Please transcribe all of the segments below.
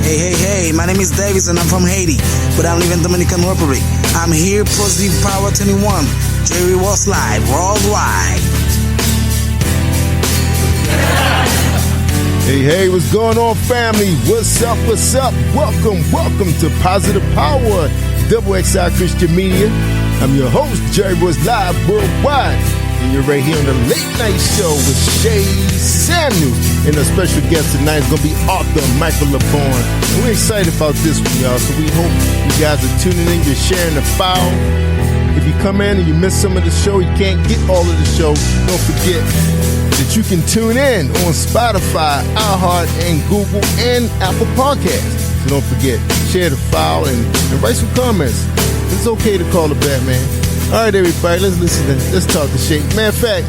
Hey, my name is Davis and I'm from Haiti, but I live in Dominican Republic. I'm here, Positive Power 21. Jerry Royce live worldwide. Hey, what's going on, family? What's up? Welcome to Positive Power, Double XI Christian Media. I'm your host, Jerry Royce live worldwide. And you're right here on the Late Night Show with SHAY Samuels. And a special guest tonight is going to be author Michael LABORN. And we're excited about this one, y'all. So we hope you guys are tuning in. You're sharing the file. If you come in and you miss some of the show, you can't get all of the show, don't forget that you can tune in on Spotify, iHeart, and Google, and Apple Podcasts. So don't forget, share the file and write some comments. It's okay to call the Batman. All right, everybody, let's talk to SHAY. Matter of fact,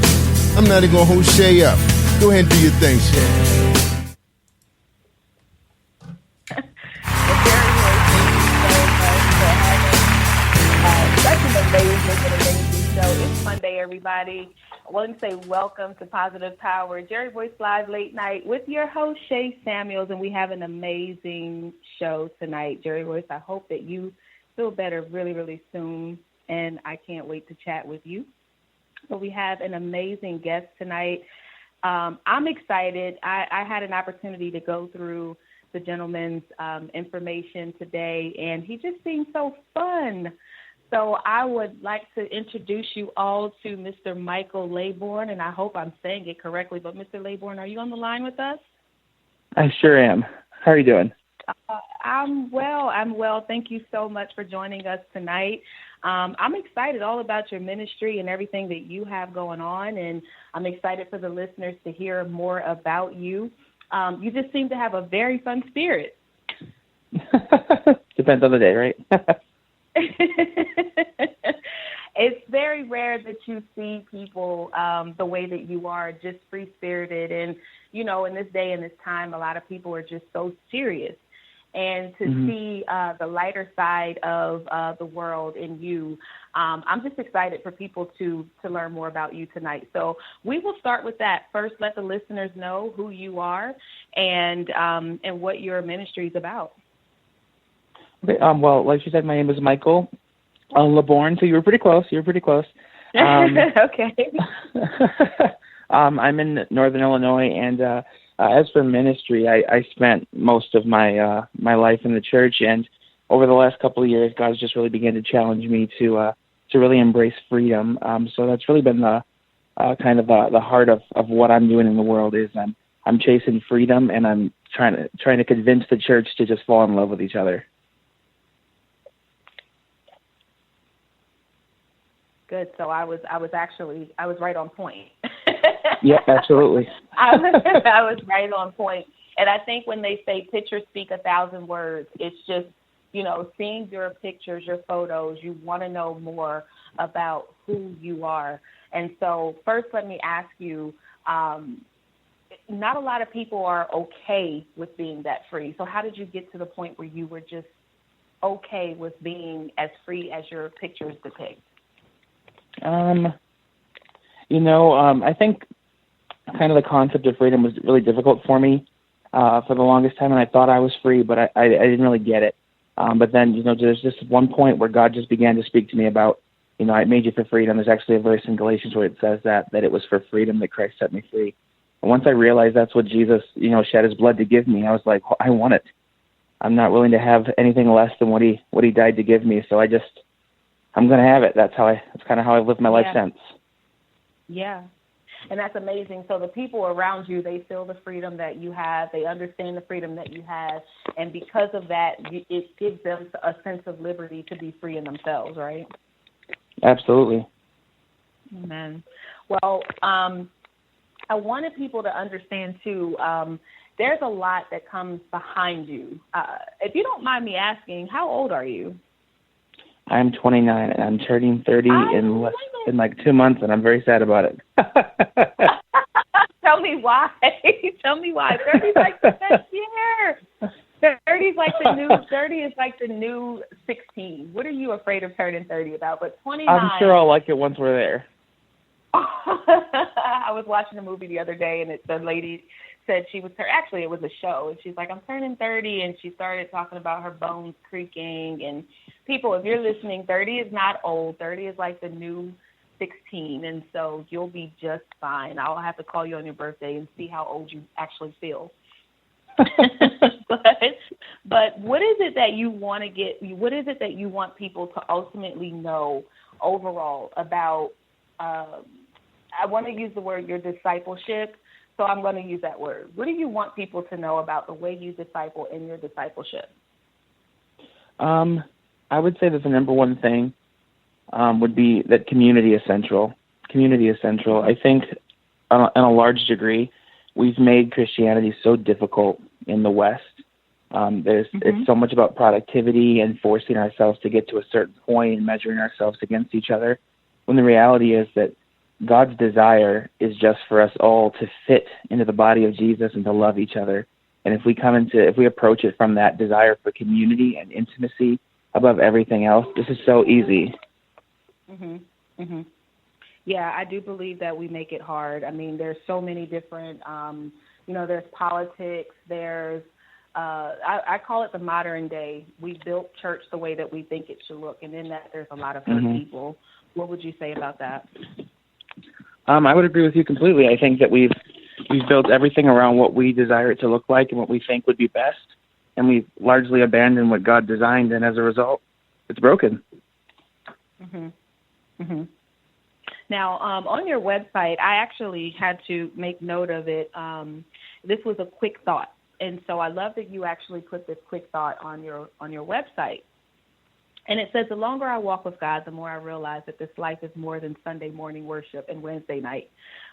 I'm not even going to hold SHAY up. Go ahead and do your thing, SHAY. Such an amazing show. It's Monday, everybody. I want to say welcome to Positive Power, Jerry Royce Live Late Night with your host, SHAY Samuels, and we have an amazing show tonight. Jerry Royce, I hope that you feel better really, really soon, and I can't wait to chat with you. So we have an amazing guest tonight. I'm excited. I had an opportunity to go through the gentleman's information today, and he just seemed so fun. So I would like to introduce you all to Mr. Michael LABORN, and I hope I'm saying it correctly. But Mr. LABORN, are you on the line with us? I sure am. How are you doing? I'm well. Thank you so much for joining us tonight. I'm excited all about your ministry and everything that you have going on, and I'm excited for the listeners to hear more about you. You just seem to have a very fun spirit. Depends on the day, right? It's very rare that you see people the way that you are, just free-spirited. And, you know, in this day and this time, a lot of people are just so serious. And to see the lighter side of the world in you, I'm just excited for people to learn more about you tonight. So we will start with that. First, let the listeners know who you are and what your ministry is about. Okay, well, like you said, my name is Michael LABORN, so you were pretty close. Okay. I'm in Northern Illinois, and as for ministry, I spent most of my life in the church, and over the last couple of years, God's just really began to challenge me to really embrace freedom. So that's really been the kind of the heart of what I'm doing in the world is I'm chasing freedom, and I'm trying to convince the church to just fall in love with each other. Good. So I was right on point. Yeah, absolutely. I was right on point. And I think when they say pictures speak 1,000 words, it's just, you know, seeing your pictures, your photos, you want to know more about who you are. And so first, let me ask you, not a lot of people are okay with being that free. So how did you get to the point where you were just okay with being as free as your pictures depict? I think kind of the concept of freedom was really difficult for me for the longest time, and I thought I was free, but I didn't really get it. But then, you know, there's just one point where God just began to speak to me about, you know, I made you for freedom. There's actually a verse in Galatians where it says that it was for freedom that Christ set me free. And once I realized that's what Jesus, you know, shed his blood to give me, I was like, I want it. I'm not willing to have anything less than what he died to give me. So I'm going to have it. That's kind of how I've lived my life since. Yeah. And that's amazing. So the people around you, they feel the freedom that you have. They understand the freedom that you have. And because of that, it gives them a sense of liberty to be free in themselves, right? Absolutely. Amen. Well, I wanted people to understand, too, there's a lot that comes behind you. If you don't mind me asking, how old are you? I'm 29, and I'm turning 30 in like 2 months, and I'm very sad about it. Tell me why. 30 is like the best year. 30 is like the new 16. What are you afraid of turning 30 about? But 29. I'm sure I'll like it once we're there. I was watching a movie the other day, and the lady said it was a show, and she's like, I'm turning 30, and she started talking about her bones creaking. And people, if you're listening, 30 is not old. 30 is like the new 16, and so you'll be just fine. I'll have to call you on your birthday and see how old you actually feel. But what is it that you want to get? What is it that you want people to ultimately know overall about? I want to use the word your discipleship, so I'm going to use that word. What do you want people to know about the way you disciple in your discipleship? I would say that the number one thing would be that community is central. Community is central. I think on a large degree, we've made Christianity so difficult in the West. It's so much about productivity and forcing ourselves to get to a certain point and measuring ourselves against each other, when the reality is that God's desire is just for us all to fit into the body of Jesus and to love each other. And if we approach it from that desire for community and intimacy above everything else, this is so easy. Yeah, I do believe that we make it hard. I mean, there's so many different, there's politics, there's, I call it the modern day. We built church the way that we think it should look, and in that there's a lot of hurt people. What would you say about that? I would agree with you completely. I think that we've built everything around what we desire it to look like and what we think would be best, and we've largely abandoned what God designed, and as a result, it's broken. Now, on your website, I actually had to make note of it. This was a quick thought, and so I love that you actually put this quick thought on your website. And it says, the longer I walk with God, the more I realize that this life is more than Sunday morning worship and Wednesday night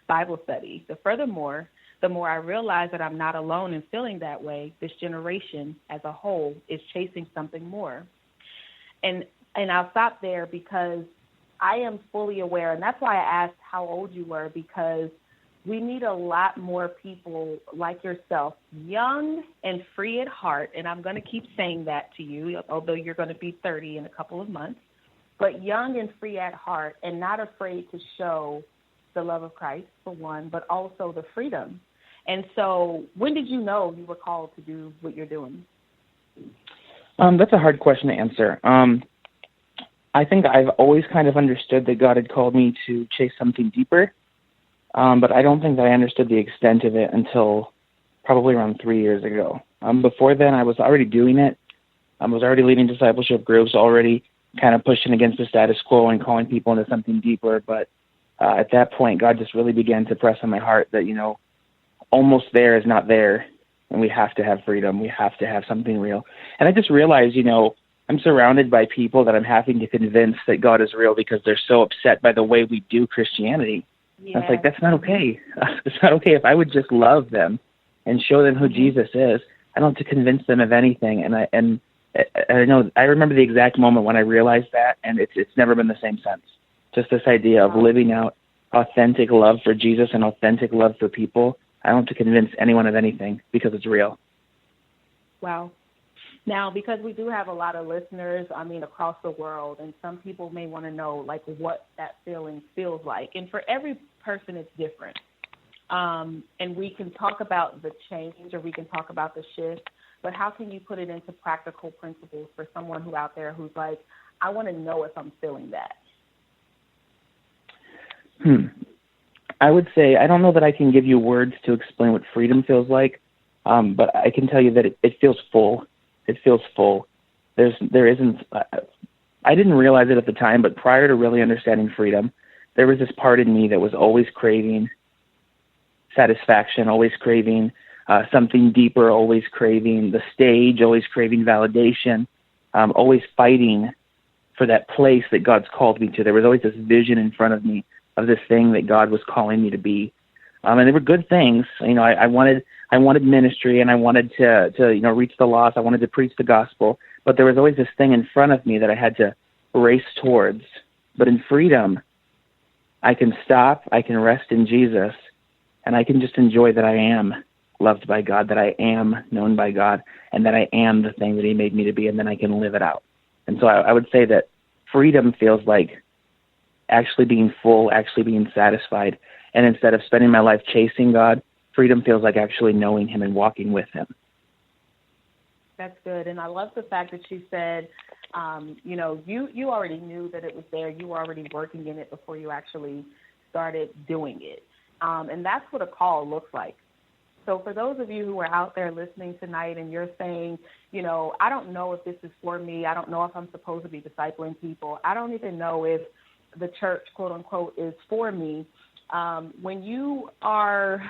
Bible study. Furthermore, the more I realize that I'm not alone in feeling that way, this generation as a whole is chasing something more. And I'll stop there because I am fully aware, and that's why I asked how old you were, because we need a lot more people like yourself, young and free at heart, and I'm going to keep saying that to you, although you're going to be 30 in a couple of months, but young and free at heart and not afraid to show the love of Christ, for one, but also the freedom. And so when did you know you were called to do what you're doing? That's a hard question to answer. I think I've always kind of understood that God had called me to chase something deeper, but I don't think that I understood the extent of it until probably around 3 years ago. Before then, I was already doing it. I was already leading discipleship groups, already kind of pushing against the status quo and calling people into something deeper. But at that point, God just really began to press on my heart that, almost there is not there, and we have to have freedom. We have to have something real. And I just realized, I'm surrounded by people that I'm having to convince that God is real because they're so upset by the way we do Christianity. Yeah. I was like, that's not okay. It's not okay. If I would just love them and show them who Jesus is, I don't have to convince them of anything. And I know I remember the exact moment when I realized that, and it's never been the same since. Just this idea of living out authentic love for Jesus and authentic love for people. I don't have to convince anyone of anything because it's real. Wow. Now, because we do have a lot of listeners, across the world, and some people may want to know, what that feeling feels like. And for every person, it's different. And we can talk about the change or we can talk about the shift, but how can you put it into practical principles for someone who out there who's like, I want to know if I'm feeling that? I would say, I don't know that I can give you words to explain what freedom feels like, but I can tell you that it feels full. It feels full. I didn't realize it at the time, but prior to really understanding freedom, there was this part in me that was always craving satisfaction, always craving something deeper, always craving the stage, always craving validation, always fighting for that place that God's called me to. There was always this vision in front of me of this thing that God was calling me to be. And they were good things. I wanted ministry, and I wanted to reach the lost. I wanted to preach the gospel, but there was always this thing in front of me that I had to race towards. But in freedom, I can stop, I can rest in Jesus, and I can just enjoy that I am loved by God, that I am known by God, and that I am the thing that He made me to be, and then I can live it out. And so I would say that freedom feels like actually being full, actually being satisfied. And instead of spending my life chasing God, freedom feels like actually knowing him and walking with him. That's good. And I love the fact that you said, you already knew that it was there. You were already working in it before you actually started doing it. And that's what a call looks like. So for those of you who are out there listening tonight and you're saying, I don't know if this is for me. I don't know if I'm supposed to be discipling people. I don't even know if the church, quote unquote, is for me. When you are,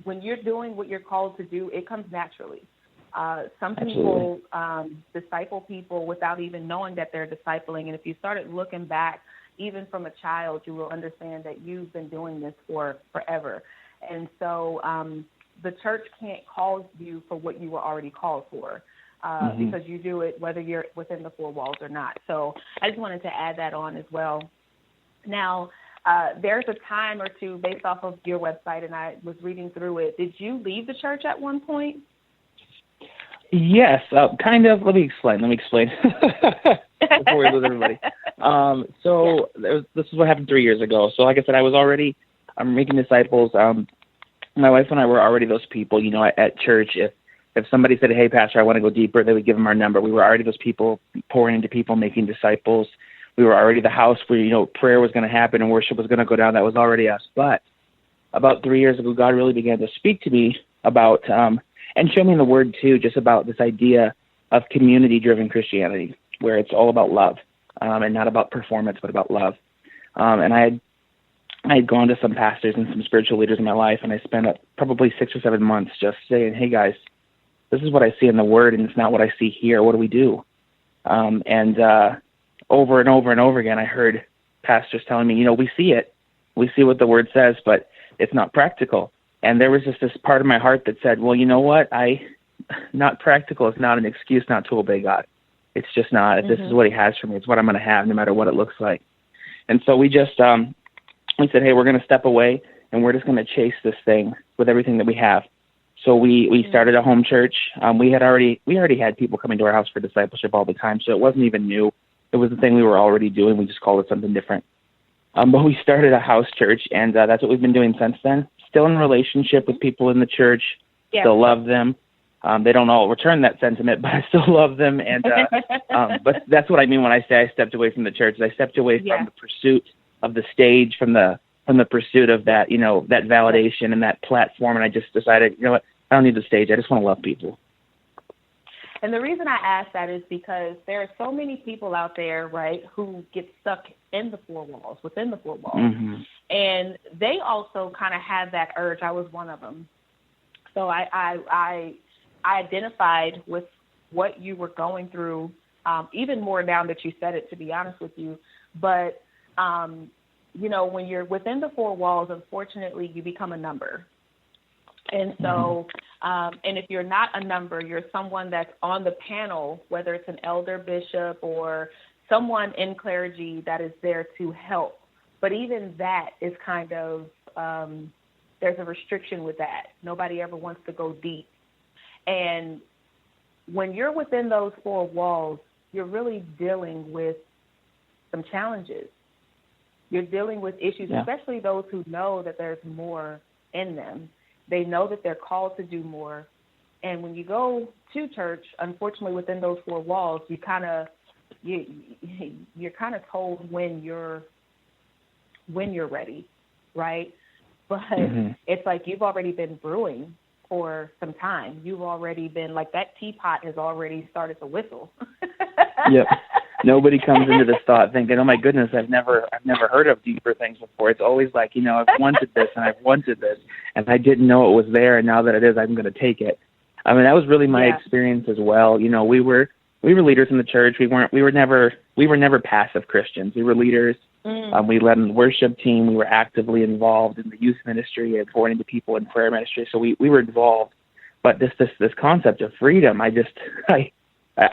when you're doing what you're called to do, it comes naturally. Some people disciple people without even knowing that they're discipling. And if you started looking back, even from a child, you will understand that you've been doing this for forever. And so the church can't call you for what you were already called for because you do it whether you're within the four walls or not. So I just wanted to add that on as well. Now, there's a time or two based off of your website, and I was reading through it. Did you leave the church at one point? Yes, kind of. Let me explain before we lose everybody. This is what happened 3 years ago. So like I said, I'm making disciples. My wife and I were already those people, at church. If somebody said, hey, Pastor, I want to go deeper, they would give them our number. We were already those people pouring into people, making disciples. We were already the house where, prayer was going to happen and worship was going to go down. That was already us. But about 3 years ago, God really began to speak to me about and show me in the Word, too, just about this idea of community-driven Christianity, where it's all about love and not about performance, but about love. And I had gone to some pastors and some spiritual leaders in my life, and I spent probably 6 or 7 months just saying, hey, guys, this is what I see in the Word, and it's not what I see here. What do we do? And over and over and over again, I heard pastors telling me, we see it. We see what the Word says, but it's not practical. And there was just this part of my heart that said, well, you know what? Not practical is not an excuse not to obey God. It's just not. If this is what he has for me, it's what I'm going to have no matter what it looks like. And so we just we said, hey, we're going to step away, and we're just going to chase this thing with everything that we have. So we started a home church. We already had people coming to our house for discipleship all the time, so it wasn't even new. It was the thing we were already doing. We just called it something different. But we started a house church, and that's what we've been doing since then. Still in relationship with people in the church, still love them. They don't all return that sentiment, but I still love them. And but that's what I mean when I say I stepped away from the church. I stepped away from the pursuit of the stage, from the pursuit of that, that validation and that platform. And I just decided, what, I don't need the stage. I just want to love people. And the reason I ask that is because there are so many people out there, right, who get stuck in the four walls, within the four walls. And they also kind of have that urge. I was one of them. So I identified with what you were going through, even more now that you said it, to be honest with you. But, when you're within the four walls, unfortunately, you become a number. And so, and if you're not a number, you're someone that's on the panel, whether it's an elder, bishop, or someone in clergy that is there to help. But even that is kind of, there's a restriction with that. Nobody ever wants to go deep. And when you're within those four walls, you're really dealing with some challenges. You're dealing with issues, especially those who know that there's more in them. They know that they're called to do more. And when you go to church, unfortunately, within those four walls, you're kind of told when you're ready, right? But it's like you've already been brewing for some time. You've already been, like, that teapot has already started to whistle. Yep. Nobody comes into this thought thinking, oh my goodness, I've never heard of deeper things before. It's always like, I've wanted this and I've wanted this and I didn't know it was there, and now that it is, I'm going to take it. I mean, that was really my experience as well. We were leaders in the church. We were never passive Christians. We were leaders. We led in the worship team. We were actively involved in the youth ministry and pouring into people in prayer ministry. So we were involved. But this concept of freedom, I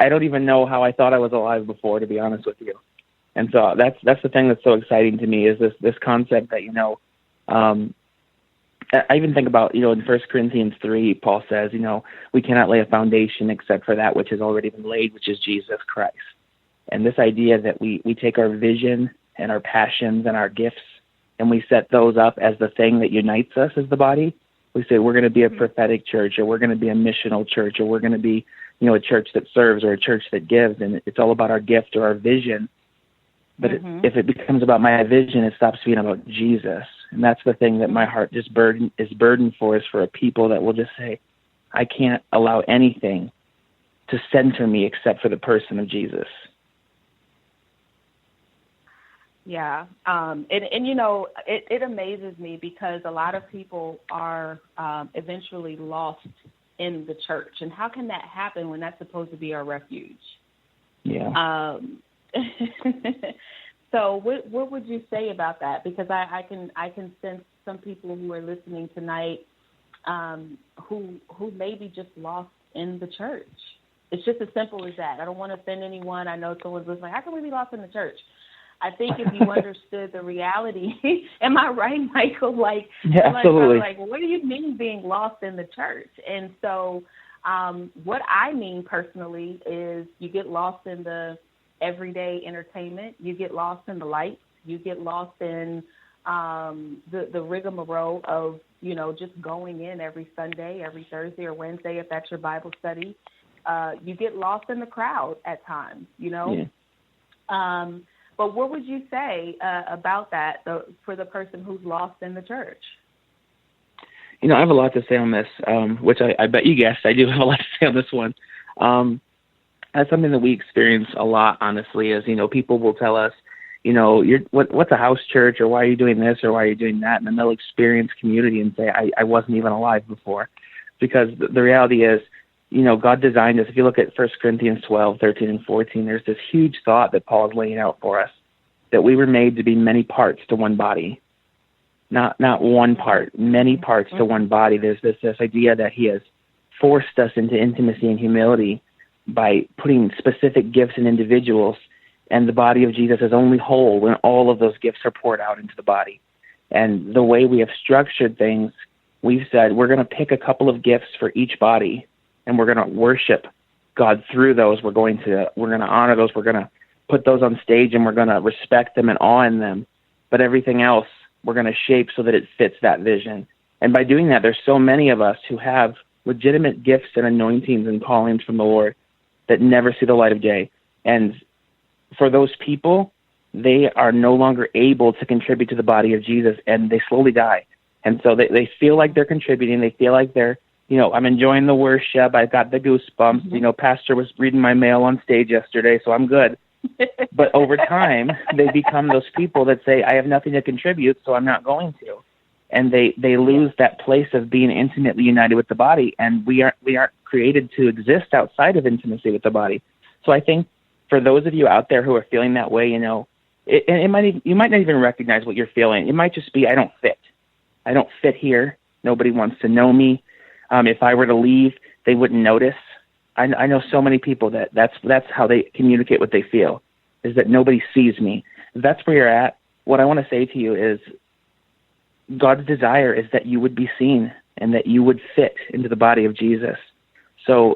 don't even know how I thought I was alive before, to be honest with you. And so that's the thing that's so exciting to me, is this concept that, I even think about, in 1 Corinthians 3, Paul says, we cannot lay a foundation except for that which has already been laid, which is Jesus Christ. And this idea that we take our vision and our passions and our gifts and we set those up as the thing that unites us as the body, We say we're going to be a prophetic church, or we're going to be a missional church, or we're going to be, a church that serves, or a church that gives, and it's all about our gift or our vision. But if it becomes about my vision, it stops being about Jesus. And that's the thing that my heart just is burdened for, is for a people that will just say, I can't allow anything to center me except for the person of Jesus. Yeah. It amazes me because a lot of people are eventually lost in the church. And how can that happen when that's supposed to be our refuge? Yeah. So what would you say about that? Because I can sense some people who are listening tonight who may be just lost in the church. It's just as simple as that. I don't want to offend anyone. I know someone's listening. How can we be lost in the church? I think if you understood the reality, am I right, Michael? Yeah, absolutely. Well, what do you mean being lost in the church? And so what I mean personally is you get lost in the everyday entertainment. You get lost in the lights. You get lost in the rigmarole of, just going in every Sunday, every Thursday or Wednesday, if that's your Bible study. You get lost in the crowd at times, Yeah. But what would you say about that for the person who's lost in the church? I have a lot to say on this, which I bet you guessed. I do have a lot to say on this one. That's something that we experience a lot, honestly, is, people will tell us, what's a house church, or why are you doing this, or why are you doing that? And then they'll experience community and say, I wasn't even alive before. Because the reality is, God designed us. If you look at 1 Corinthians 12, 13, and 14, there's this huge thought that Paul is laying out for us, that we were made to be many parts to one body. Not one part, many parts to one body. There's this idea that he has forced us into intimacy and humility by putting specific gifts in individuals, and the body of Jesus is only whole when all of those gifts are poured out into the body. And the way we have structured things, we've said we're going to pick a couple of gifts for each body, and we're going to worship God through those. We're going to honor those. We're going to put those on stage, and we're going to respect them and awe in them. But everything else we're going to shape so that it fits that vision. And by doing that, there's so many of us who have legitimate gifts and anointings and callings from the Lord that never see the light of day. And for those people, they are no longer able to contribute to the body of Jesus, and they slowly die. And so they feel like they're contributing. They feel like they're, I'm enjoying the worship. I've got the goosebumps. Pastor was reading my mail on stage yesterday, so I'm good. But over time, they become those people that say, I have nothing to contribute, so I'm not going to. And they lose that place of being intimately united with the body, and we aren't created to exist outside of intimacy with the body. So I think for those of you out there who are feeling that way, you might not even recognize what you're feeling. It might just be, I don't fit. I don't fit here. Nobody wants to know me. If I were to leave, they wouldn't notice. I know so many people that's how they communicate what they feel, is that nobody sees me. If that's where you're at, what I want to say to you is God's desire is that you would be seen and that you would fit into the body of Jesus. So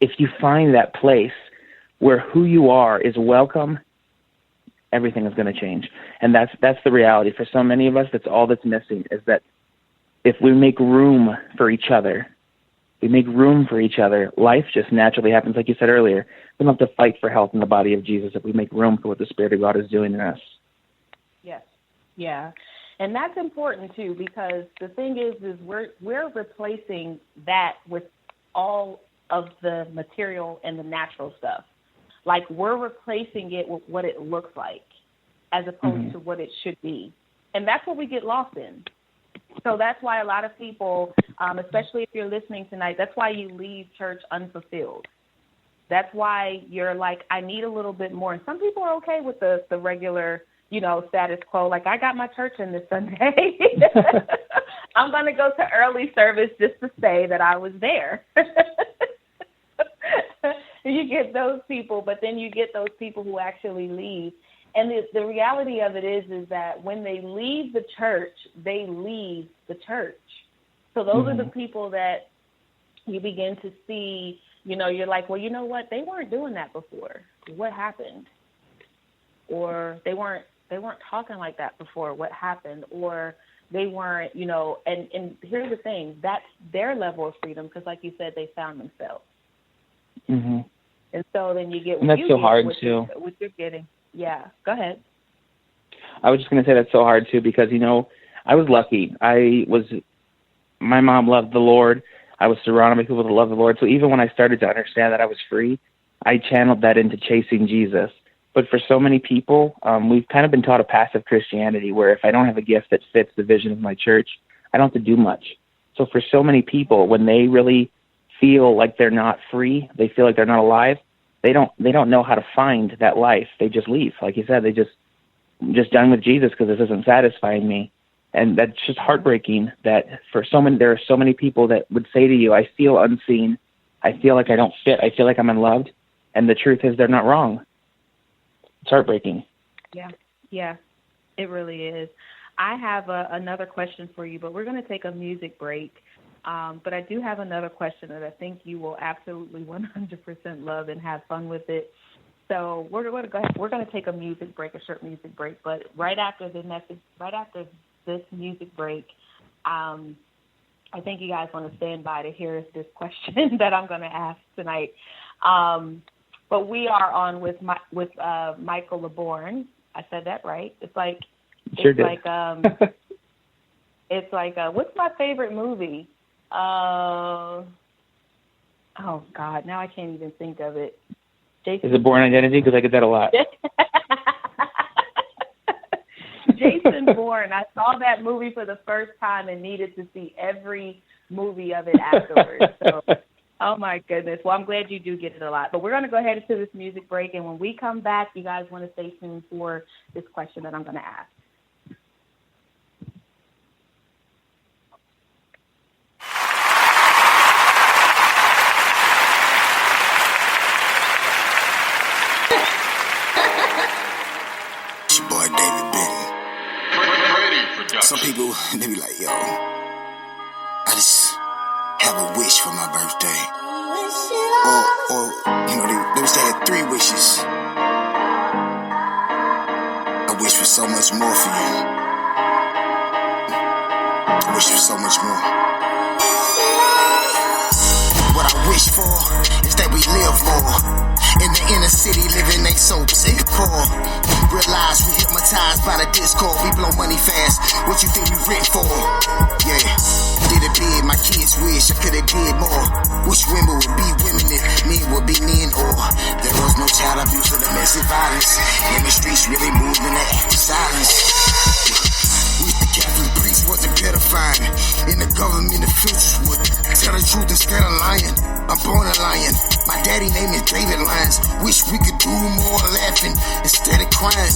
if you find that place where who you are is welcome, everything is going to change. And that's the reality. For so many of us, that's all that's missing, is that if we make room for each other, life just naturally happens. Like you said earlier, we don't have to fight for health in the body of Jesus if we make room for what the Spirit of God is doing in us. Yes. Yeah. And that's important too, because the thing is we're replacing that with all of the material and the natural stuff. Like, we're replacing it with what it looks like as opposed to what it should be. And that's what we get lost in. So that's why a lot of people, especially if you're listening tonight, that's why you leave church unfulfilled. That's why you're like, I need a little bit more. And some people are okay with the regular, status quo. Like, I got my church in this Sunday. I'm going to go to early service just to say that I was there. You get those people, but then you get those people who actually leave. And the reality of it is that when they leave the church, they leave the church. So those are the people that you begin to see, you're like, well, you know what? They weren't doing that before. What happened? Or they weren't talking like that before. What happened? Or they weren't, and here's the thing, that's their level of freedom because, like you said, they found themselves. Mm-hmm. And so then you get and that's so hard, too. What you're getting. Yeah, go ahead. I was just going to say that's so hard, too, because, I was lucky. My mom loved the Lord. I was surrounded by people that love the Lord. So even when I started to understand that I was free, I channeled that into chasing Jesus. But for so many people, we've kind of been taught a passive Christianity where if I don't have a gift that fits the vision of my church, I don't have to do much. So for so many people, when they really feel like they're not free, they feel like they're not alive, they don't know how to find that life. They just leave. Like you said, they I'm just done with Jesus because this isn't satisfying me. And that's just heartbreaking that there are so many people that would say to you, I feel unseen. I feel like I don't fit. I feel like I'm unloved. And the truth is they're not wrong. It's heartbreaking. Yeah, it really is. I have another question for you, but we're going to take a music break. But I do have another question that I think you will absolutely 100% love and have fun with it. So we're going to go ahead. We're going to take a short music break. But right after this music break, I think you guys want to stand by to hear this question that I'm going to ask tonight. But we are on with Michael LABORN. I said that right. It's like what's my favorite movie? Oh God, now I can't even think of it. Jason. Is it Born Identity? Because I get that a lot. Jason Bourne. I saw that movie for the first time and needed to see every movie of it afterwards. So, oh my goodness. Well, I'm glad you do get it a lot. But we're going to go ahead into this music break, and when we come back, you guys want to stay tuned for this question that I'm going to ask. Some people, they be like, yo, I just have a wish for my birthday. Or they wish they had 3 wishes. I wish for so much more for you. I wish for so much more. What I wish for is that we live more. In the inner city, living ain't so sick poor. Realize we hypnotized by the discord. We blow money fast. What you think we rent for? Yeah, did it big. My kids wish I could've did more. Wish women would be women and men would be men. Or there was no child abuse or domestic violence. In the streets, really moving in the act of silence. Wish the Catholic priest wasn't pedophiling. In the government officials would tell the truth instead of lying. I'm born a lion. My daddy name is David Lyons. Wish we could do more laughing instead of crying.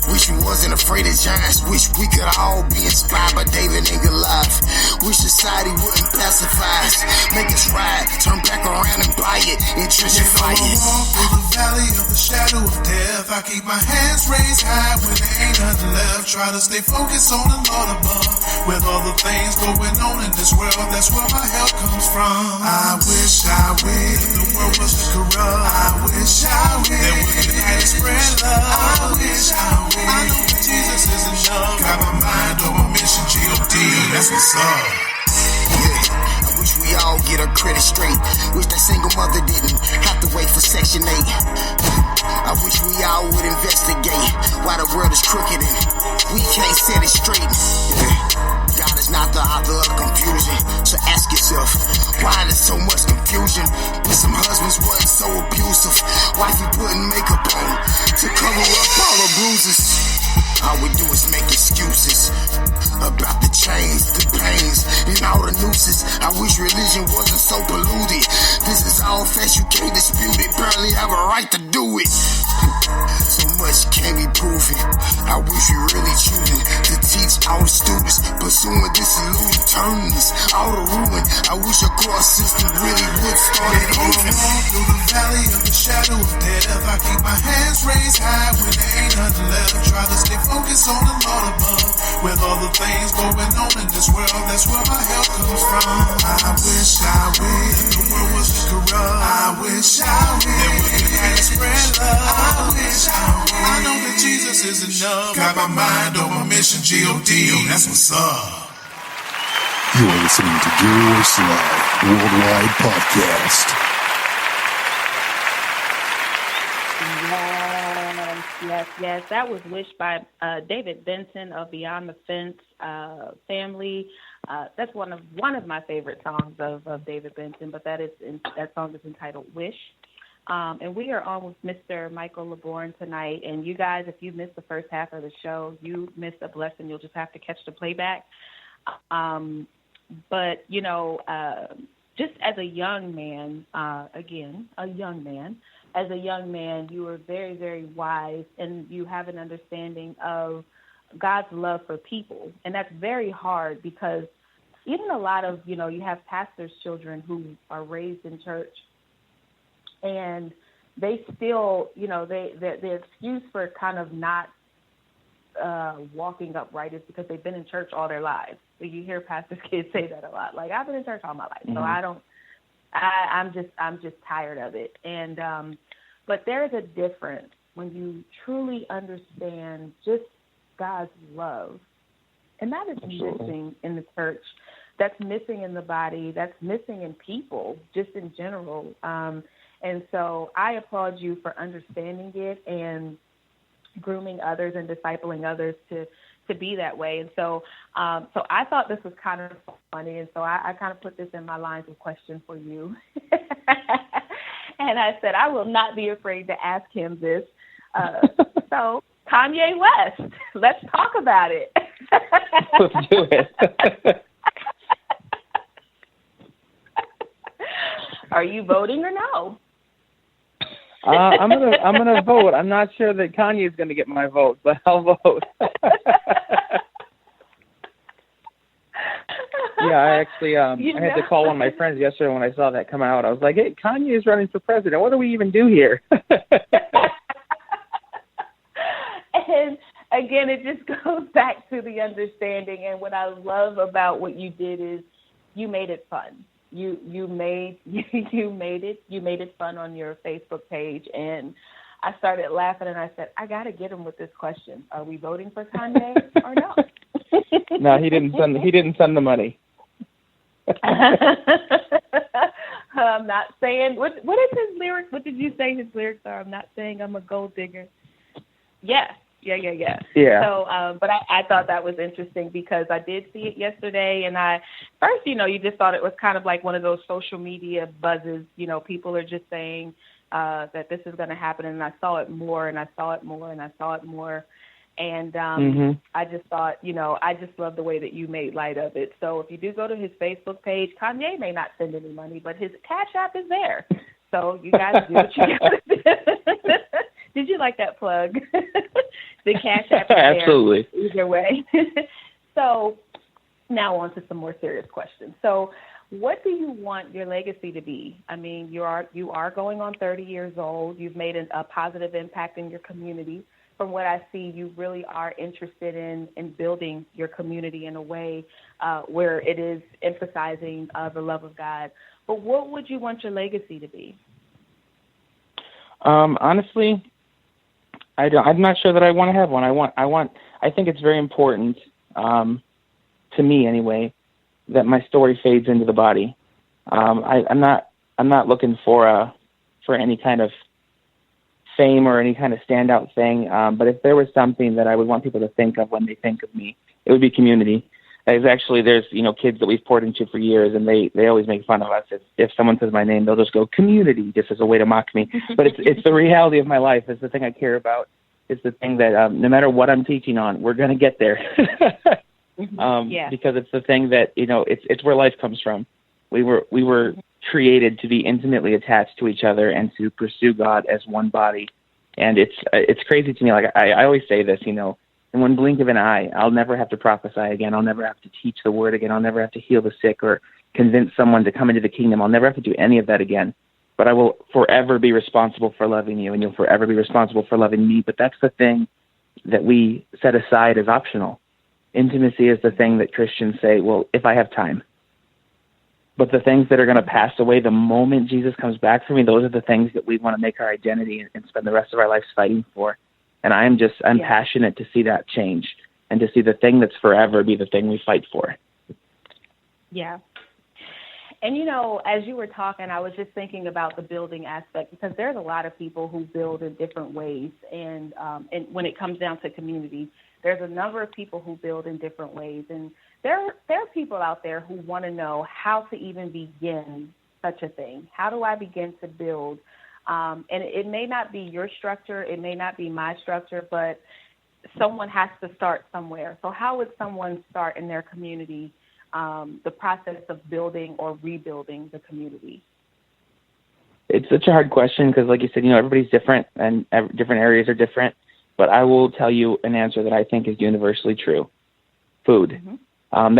Wish we wasn't afraid of giants. Wish we could all be inspired by David and Goliath. Wish society wouldn't pacify us. Make us ride, turn back around and buy it, intensify it. Walk through the valley of the shadow of death. I keep my hands raised high when there ain't nothing left. Try to stay focused on the Lord above. With all the things going on in this world, that's where my help comes from. I wish the world wasn't corrupt. I wish that we could unite and spread love. I wish I know that Jesus is enough. Got my mind on my mission, G.O.D. That's what's up. Yeah, I wish we all get our credit straight. Wish that single mother didn't have to wait for Section 8. I wish we all would investigate why the world is crooked and we can't set it straight. Yeah. God is not the author of confusion, so ask yourself, why there's so much confusion? With some husbands wasn't so abusive, wifey putting makeup on to cover up all the bruises. All we do is make excuses about the chains, the pains, and all the nooses. I wish religion wasn't so polluted. This is all facts, you can't dispute it. Barely have a right to do it. So much can't be proven. I wish we really choosing to teach our students, pursuing disillusion, turning us all to ruin. I wish a court system really would start it over. Walk through the valley of the shadow of death. I keep my hands raised high when there ain't nothing left. Try to stay focused on the Lord above. With all the things going on in this world, that's where my help comes from. I wish the world wasn't corrupt. I wish that we could unite and spread love. I know that Jesus is enough. Got my mind on my mission, G.O.D. Yo, that's what's up. You're listening to Jerry Royce Live Worldwide Podcast. Yes. That was Wish by David Benson of Beyond the Fence family. That's one of my favorite songs of David Benson, but that song is entitled Wish. And we are on with Mr. Michael LABORN tonight. And you guys, if you missed the first half of the show, you missed a blessing. You'll just have to catch the playback. But, you know, just as a young man, as a young man, you were very, very wise, and you have an understanding of God's love for people. And that's very hard because even a lot of, you know, you have pastors' children who are raised in church, and they still, you know, the excuse for kind of not walking upright is because they've been in church all their lives. So you hear pastors' kids say that a lot. Like, I've been in church all my life, so I'm just tired of it. And but there's a difference when you truly understand just God's love, and that is missing in the church. That's missing in the body. That's missing in people, just in general. And so I applaud you for understanding it and grooming others and discipling others to be that way. And so I thought this was kind of funny, and so I kind of put this in my lines of question for you. And I said, I will not be afraid to ask him this. So Kanye West, let's talk about it. Let's do it. Are you voting or no? I'm gonna vote. I'm not sure that Kanye is gonna get my vote, but I'll vote. Yeah, I actually I had to call one of my friends yesterday when I saw that come out. I was like, hey, Kanye is running for president. What do we even do here? And again, it just goes back to the understanding. And what I love about what you did is you made it fun. You made it fun on your Facebook page, and I started laughing, and I said, I got to get him with this question: are we voting for Kanye or no? No, he didn't send the money. I'm not saying what is his lyrics? What did you say his lyrics are? I'm not saying I'm a gold digger. Yeah. So, but I thought that was interesting because I did see it yesterday, and first, you know, you just thought it was kind of like one of those social media buzzes. You know, people are just saying that this is going to happen, and I saw it more, and I saw it more, and I saw it more. And I just thought, you know, I just love the way that you made light of it. So if you do go to his Facebook page, Kanye may not send any money, but his Cash App is there. So you guys do what you got to do. Did you like that plug? The Cash App is there. Absolutely. Either way. So now on to some more serious questions. So what do you want your legacy to be? I mean, you are going on 30 years old. You've made a positive impact in your community. From what I see, you really are interested in building your community in a way where it is emphasizing the love of God. But what would you want your legacy to be? Honestly, I'm not sure that I want to have one. I think it's very important, to me anyway, that my story fades into the body. I'm not looking for any kind of fame or any kind of standout thing. But if there was something that I would want people to think of when they think of me, it would be community. There's kids that we've poured into for years, and they always make fun of us. If someone says my name, they'll just go community, just as a way to mock me. But it's the reality of my life. It's the thing I care about. It's the thing that no matter what I'm teaching on, we're going to get there. Because it's the thing that, it's where life comes from. We were created to be intimately attached to each other and to pursue God as one body. And it's crazy to me. Like I always say this, in one blink of an eye, I'll never have to prophesy again. I'll never have to teach the word again. I'll never have to heal the sick or convince someone to come into the kingdom. I'll never have to do any of that again. But I will forever be responsible for loving you, and you'll forever be responsible for loving me. But that's the thing that we set aside as optional. Intimacy is the thing that Christians say, well, if I have time. But the things that are going to pass away the moment Jesus comes back for me, those are the things that we want to make our identity and spend the rest of our lives fighting for. And I'm Yeah. passionate to see that change and to see the thing that's forever be the thing we fight for. Yeah. And, you know, as you were talking, I was just thinking about the building aspect, because there's a lot of people who build in different ways. And when it comes down to community, there's a number of people who build in different ways. And there are people out there who want to know how to even begin such a thing. How do I begin to build? And it may not be your structure. It may not be my structure, but someone has to start somewhere. So how would someone start in their community, the process of building or rebuilding the community? It's such a hard question because, like you said, you know, everybody's different and different areas are different. But I will tell you an answer that I think is universally true: food. Mm-hmm.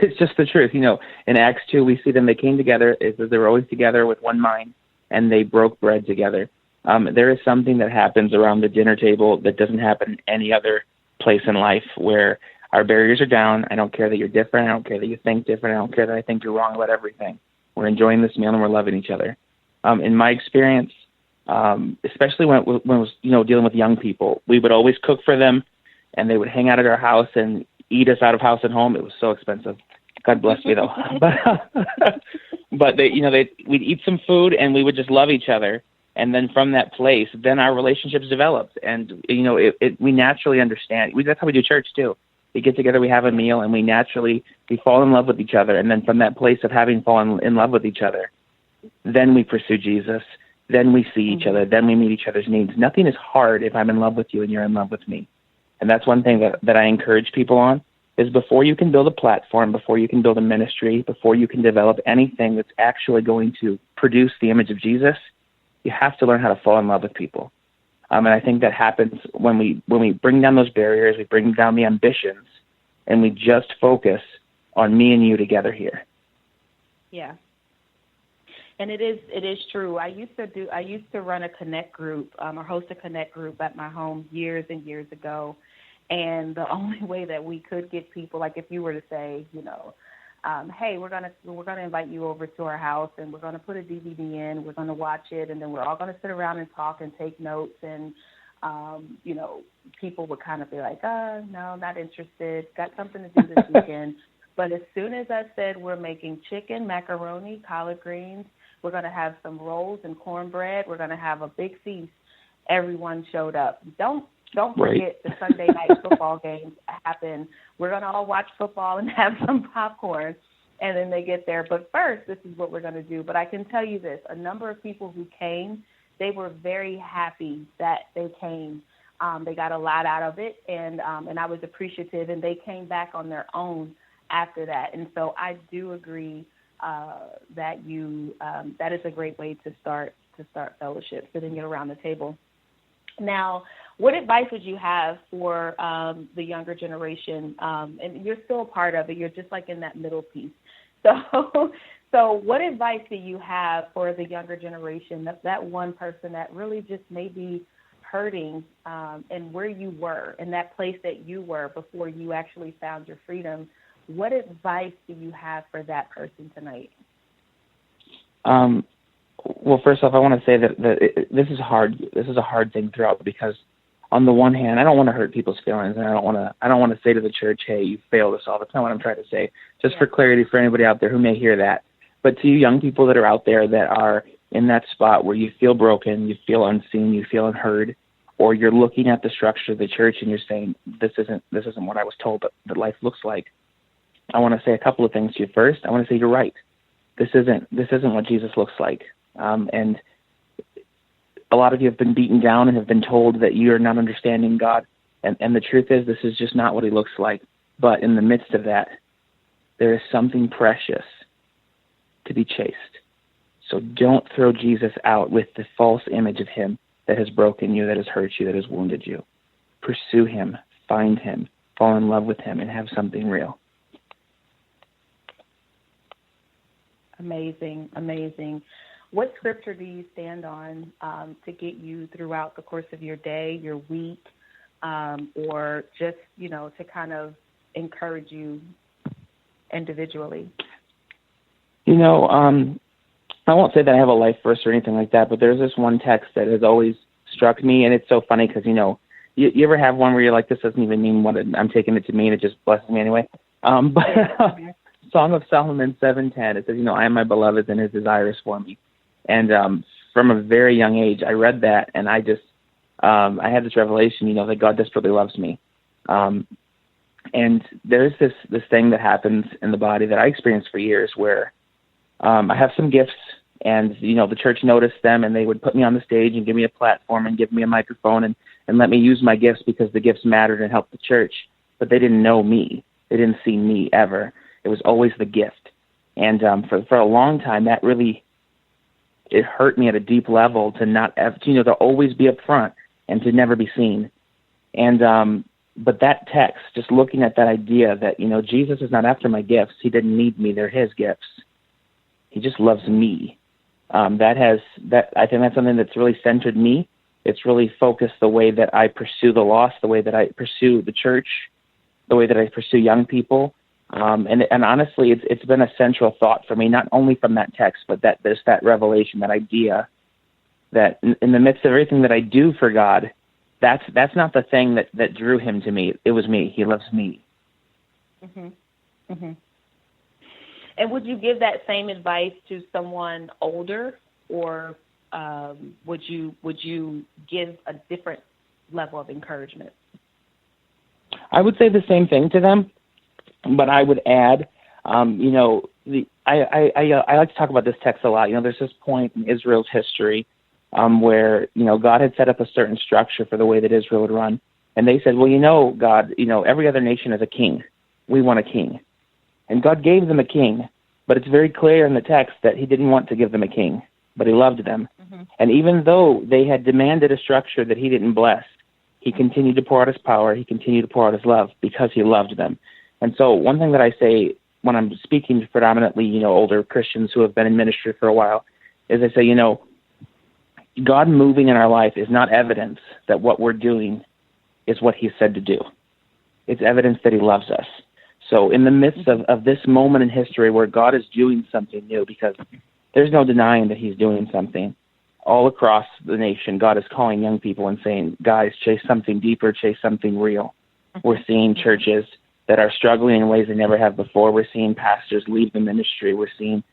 It's just the truth. You know, in Acts 2, we see them. They came together. It says they were always together with one mind, and they broke bread together. There is something that happens around the dinner table that doesn't happen in any other place in life, where our barriers are down. I don't care that you're different. I don't care that you think different. I don't care that I think you're wrong about everything. We're enjoying this meal and we're loving each other. In my experience, especially when it was, you know, dealing with young people, we would always cook for them, and they would hang out at our house and eat us out of house and home. It was so expensive. God bless me, though. But they, you know, we'd eat some food and we would just love each other. And then from that place, then our relationships developed. And, you know, we naturally understand. That's how we do church, too. We get together, we have a meal, and we fall in love with each other. And then from that place of having fallen in love with each other, then we pursue Jesus. Then we see each other. Then we meet each other's needs. Nothing is hard if I'm in love with you and you're in love with me. And that's one thing that I encourage people on, is before you can build a platform, before you can build a ministry, before you can develop anything that's actually going to produce the image of Jesus, you have to learn how to fall in love with people. And I think that happens when we bring down those barriers, we bring down the ambitions, and we just focus on me and you together here. Yeah. And it is true. I used to run a connect group, or host a connect group at my home years and years ago. And the only way that we could get people, like if you were to say, you know, hey, we're gonna invite you over to our house, and we're gonna put a DVD in, we're gonna watch it, and then we're all gonna sit around and talk and take notes. And you know, people would kind of be like, no, not interested. Got something to do this weekend. But as soon as I said we're making chicken, macaroni, collard greens, we're going to have some rolls and cornbread, we're going to have a big feast, everyone showed up. Don't forget the Sunday night football games happen. We're going to all watch football and have some popcorn, and then they get there. But first, this is what we're going to do. But I can tell you this, a number of people who came, they were very happy that they came. They got a lot out of it, and I was appreciative, and they came back on their own after that. And so I do agree that that is a great way to start fellowship, sitting around the table. Now, what advice would you have for the younger generation? And you're still a part of it. You're just like in that middle piece. So what advice do you have for the younger generation, that one person that really just may be hurting, and where you were, in that place that you were before you actually found your freedom? What advice do you have for that person tonight? Well, first off, I want to say that this is hard. This is a hard thing throughout, because on the one hand, I don't want to hurt people's feelings, and I don't want to say to the church, "Hey, you failed us all." That's not what I'm trying to say. Just for clarity, for anybody out there who may hear that, but to you young people that are out there that are in that spot where you feel broken, you feel unseen, you feel unheard, or you're looking at the structure of the church and you're saying, "This isn't what I was told that life looks like." I want to say a couple of things to you. First, I want to say you're right. This isn't what Jesus looks like. And a lot of you have been beaten down and have been told that you are not understanding God. And the truth is, this is just not what he looks like. But in the midst of that, there is something precious to be chased. So don't throw Jesus out with the false image of him that has broken you, that has hurt you, that has wounded you. Pursue him, find him, fall in love with him, and have something real. Amazing, amazing. What scripture do you stand on to get you throughout the course of your day, your week, or just, to kind of encourage you individually? I won't say that I have a life verse or anything like that, but there's this one text that has always struck me, and it's so funny because, you ever have one where you're like, this doesn't even mean what I'm taking it to mean, it just blesses me anyway. But Song of Solomon 7:10, it says, I am my beloved and his desire is for me. And from a very young age, I read that, and I just, I had this revelation, that God desperately loves me. And there's this thing that happens in the body that I experienced for years where I have some gifts, and, the church noticed them, and they would put me on the stage and give me a platform and give me a microphone and let me use my gifts because the gifts mattered and helped the church. But they didn't know me. They didn't see me ever. It was always the gift. And for a long time, that really, it hurt me at a deep level to not have, to always be up front and to never be seen. And but that text, just looking at that idea that, Jesus is not after my gifts. He didn't need me. They're his gifts. He just loves me. I think that's something that's really centered me. It's really focused the way that I pursue the lost, the way that I pursue the church, the way that I pursue young people. And honestly, it's been a central thought for me, not only from that text, but that there's that revelation, that idea that in the midst of everything that I do for God, that's not the thing that drew him to me. It was me. He loves me. Mm-hmm. Mm-hmm. And would you give that same advice to someone older, or would you give a different level of encouragement? I would say the same thing to them, but I would add, I like to talk about this text a lot. There's this point in Israel's history where, God had set up a certain structure for the way that Israel would run. And they said, well, God, every other nation has a king. We want a king. And God gave them a king, but it's very clear in the text that he didn't want to give them a king, but he loved them. Mm-hmm. And even though they had demanded a structure that he didn't bless, he continued to pour out his power. He continued to pour out his love because he loved them. And so one thing that I say when I'm speaking to predominantly, older Christians who have been in ministry for a while is I say, God moving in our life is not evidence that what we're doing is what he said to do. It's evidence that he loves us. So in the midst of this moment in history where God is doing something new, because there's no denying that he's doing something, all across the nation, God is calling young people and saying, guys, chase something deeper, chase something real. We're seeing churches that are struggling in ways they never have before. We're seeing pastors leave the ministry. We're seeing,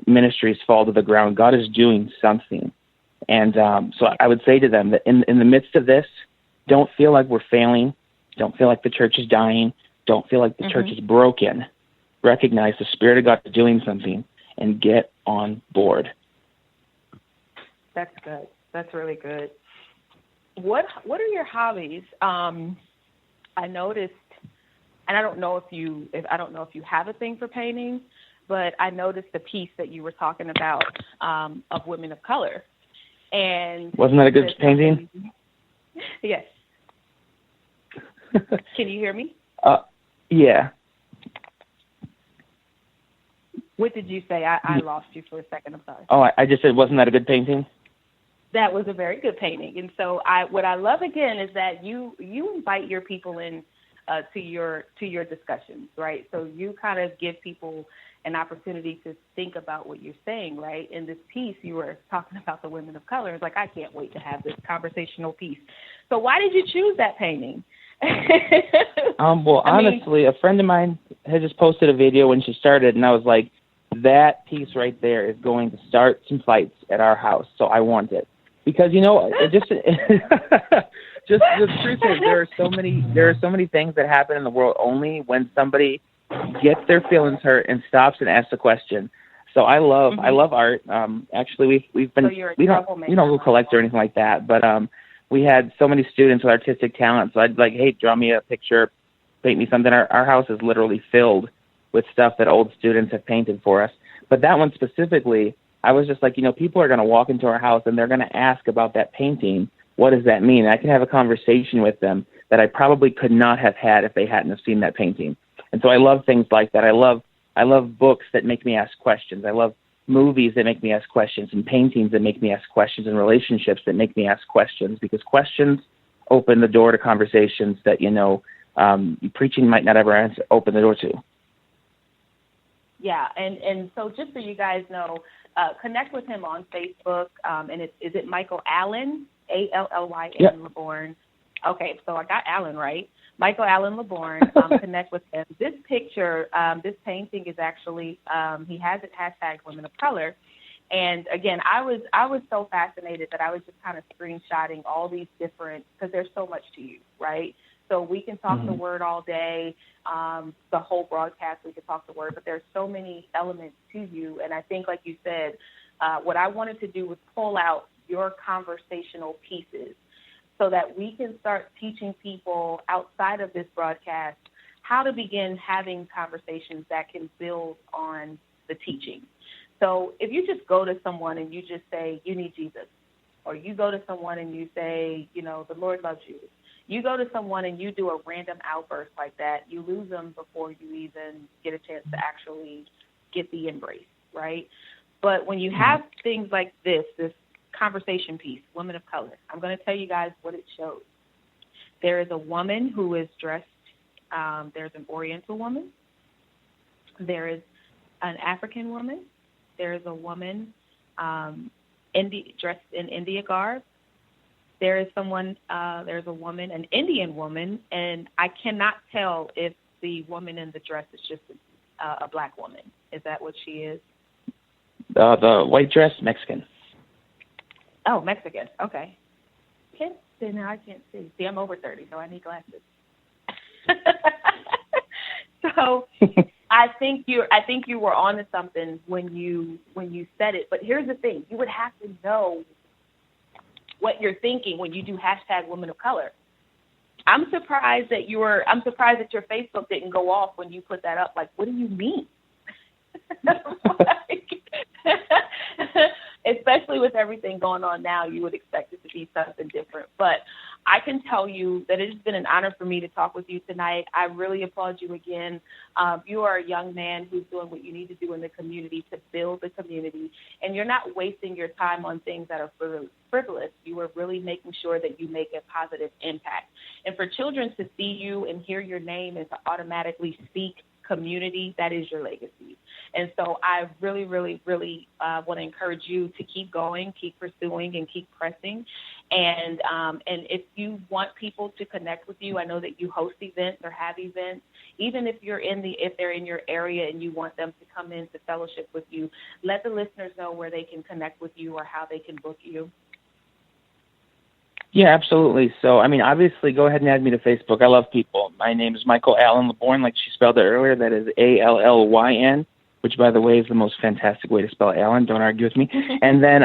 ministries fall to the ground. God is doing something. And so I would say to them that in the midst of this, don't feel like we're failing. Don't feel like the church is dying. Don't feel like the church is broken. Recognize the Spirit of God is doing something and get on board. That's good. That's really good. What are your hobbies? I noticed, and I don't know if you have a thing for painting, but I noticed the piece that you were talking about of women of color. And wasn't that a good painting? Yes. Can you hear me? Yeah. What did you say? I lost you for a second. I'm sorry. Oh, I just said, wasn't that a good painting? That was a very good painting. And so what I love again is that you invite your people in to your discussions, right? So you kind of give people an opportunity to think about what you're saying, right? In this piece, you were talking about the women of color. It's like, I can't wait to have this conversational piece. So why did you choose that painting? Well, honestly, a friend of mine had just posted a video when she started, and I was like, that piece right there is going to start some fights at our house, so I want it. Because, just the truth is there are so many things that happen in the world only when somebody gets their feelings hurt and stops and asks a question. So I love art. Actually, we've been we don't collect or anything like that, but we had so many students with artistic talent. So I'd like, hey, draw me a picture, paint me something. Our house is literally filled with stuff that old students have painted for us. But that one specifically, I was just like, people are going to walk into our house and they're going to ask about that painting. What does that mean? I can have a conversation with them that I probably could not have had if they hadn't have seen that painting. And so I love things like that. I love books that make me ask questions. I love movies that make me ask questions, and paintings that make me ask questions, and relationships that make me ask questions, because questions open the door to conversations that, preaching might not ever open the door to. Yeah, and so just so you guys know, connect with him on Facebook, and is it Michael Allen, ALLYN, yep. LABORN? Okay, so I got Alan right. Michael Allen LABORN. Connect with him. This picture, this painting is actually, he has it hashtag Women of Color. And again, I was so fascinated that I was just kind of screenshotting all these different, because there's so much to you, right? So we can talk the word all day, the whole broadcast, we could talk the word, but there's so many elements to you. And I think, like you said, what I wanted to do was pull out your conversational pieces so that we can start teaching people outside of this broadcast how to begin having conversations that can build on the teaching. So if you just go to someone and you just say, you need Jesus, or you go to someone and you say, you know, the Lord loves you, you go to someone and you do a random outburst like that, you lose them before you even get a chance to actually get the embrace, right? But when you have things like this conversation piece, Women of Color, I'm going to tell you guys what it shows. There is a woman who is dressed, there's an Oriental woman, there is an African woman, there is a woman dressed in India garb, there is someone, there's a woman, an Indian woman, and I cannot tell if the woman in the dress is just a black woman. Is that what she is? The white dress, Mexican. Oh, Mexican. Okay. Can't see now. I can't see. See, I'm over 30, so I need glasses. So I think you were onto something when you said it. But here's the thing: you would have to know what you're thinking when you do hashtag Women of Color. I'm surprised that your Facebook didn't go off when you put that up. Like, what do you mean? Especially with everything going on now, you would expect it to be something different. But I can tell you that it has been an honor for me to talk with you tonight. I really applaud you again. You are a young man who's doing what you need to do in the community to build the community, and you're not wasting your time on things that are frivolous. You are really making sure that you make a positive impact. And for children to see you and hear your name and to automatically speak community, that is your legacy. And so I really, really, really want to encourage you to keep going, keep pursuing, and keep pressing. And if you want people to connect with you, I know that you host events or have events. Even if they're in your area and you want them to come in to fellowship with you, let the listeners know where they can connect with you or how they can book you. Yeah, absolutely. So, I mean, obviously, go ahead and add me to Facebook. I love people. My name is Michael Allen LABORN, like she spelled it earlier. That is ALLYN, which, by the way, is the most fantastic way to spell Allen. Don't argue with me. And then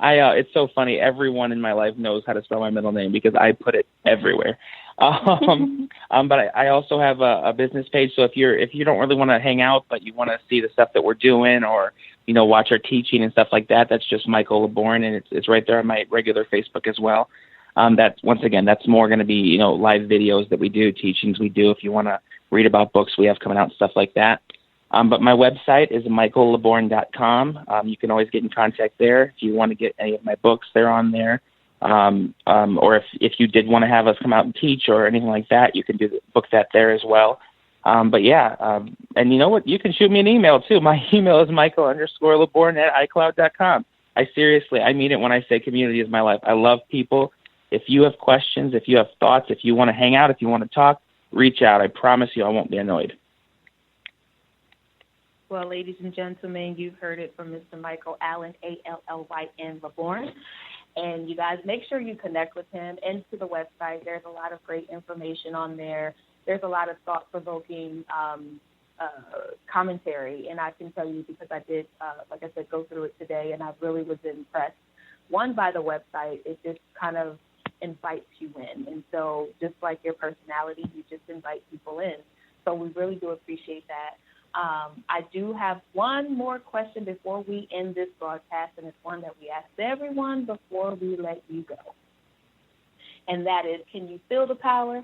it's so funny. Everyone in my life knows how to spell my middle name because I put it everywhere. But I also have a business page. So if you don't really want to hang out, but you want to see the stuff that we're doing or, you know, watch our teaching and stuff like that, that's just Michael LABORN, and it's right there on my regular Facebook as well. That's more going to be, you know, live videos that we do, teachings we do. If you want to read about books we have coming out and stuff like that. But my website is michaellaborn.com. You can always get in contact there. If you want to get any of my books, they're on there. Or if you did want to have us come out and teach or anything like that, you can book that there as well. And you know what? You can shoot me an email too. My email is michael_laborn@icloud.com. I mean it when I say community is my life. I love people. If you have questions, if you have thoughts, if you want to hang out, if you want to talk, reach out. I promise you I won't be annoyed. Well, ladies and gentlemen, you've heard it from Mr. Michael Allen, ALLYN LABORN. And you guys, make sure you connect with him and to the website. There's a lot of great information on there. There's a lot of thought-provoking commentary, and I can tell you because I did, like I said, go through it today, and I really was impressed. One, by the website, it just kind of invites you in. And so just like your personality, you just invite people in. So we really do appreciate that. I do have one more question before we end this broadcast, and it's one that we ask everyone before we let you go. And that is, can you feel the power?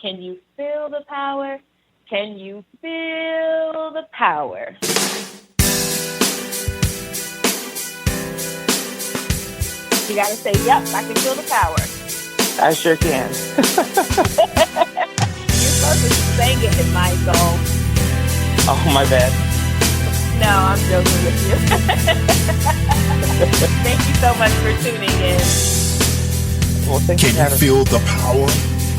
Can you feel the power? Can you feel the power? You got to say, yep, I can feel the power. I sure can. You're supposed to sing it, Michael. Oh, my bad. No, I'm joking with you. Thank you so much for tuning in. Well, thank Can for you having feel the power?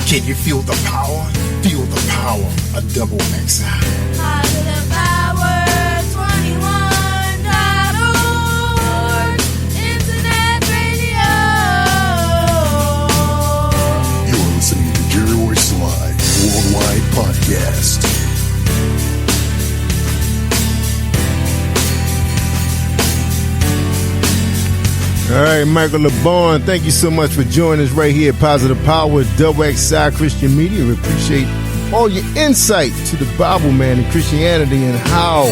Can you feel the power? Feel the power of Double XI. Positive Power 21.org Internet Radio. You're listening to Jerry Royce Live Worldwide Podcast. All right, Michael LABORN, thank you so much for joining us right here at Positive Power, XI Christian Media. We appreciate all your insight to the Bible, man, and Christianity and how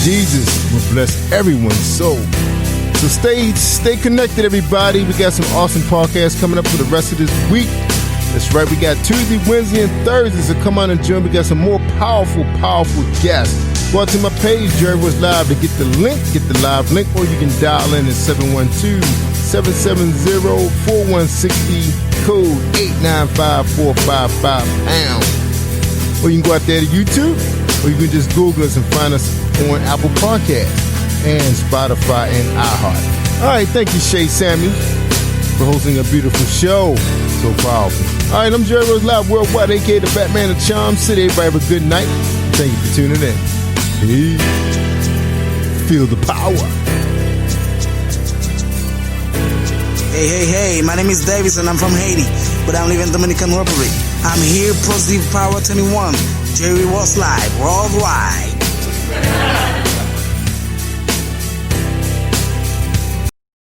Jesus will bless everyone's soul. So stay connected, everybody. We got some awesome podcasts coming up for the rest of this week. That's right, we got Tuesday, Wednesday, and Thursdays to come on and join. We got some more powerful guests. Go out to my page, Jerry Royce Live, to get the live link, or you can dial in at 712-770-4160, code 895-455#. Or you can go out there to YouTube, or you can just Google us and find us on Apple Podcasts and Spotify and iHeart. All right, thank you, Shay Samuels, for hosting a beautiful show. So powerful. All right, I'm Jerry Royce Live Worldwide, a.k.a. the Batman of Charm City. Everybody have a good night. Thank you for tuning in. Peace. Feel the power. Hey, my name is Davis and I'm from Haiti, but I live in Dominican Republic. I'm here, Positive Power 21, Jerry Royce Live Worldwide.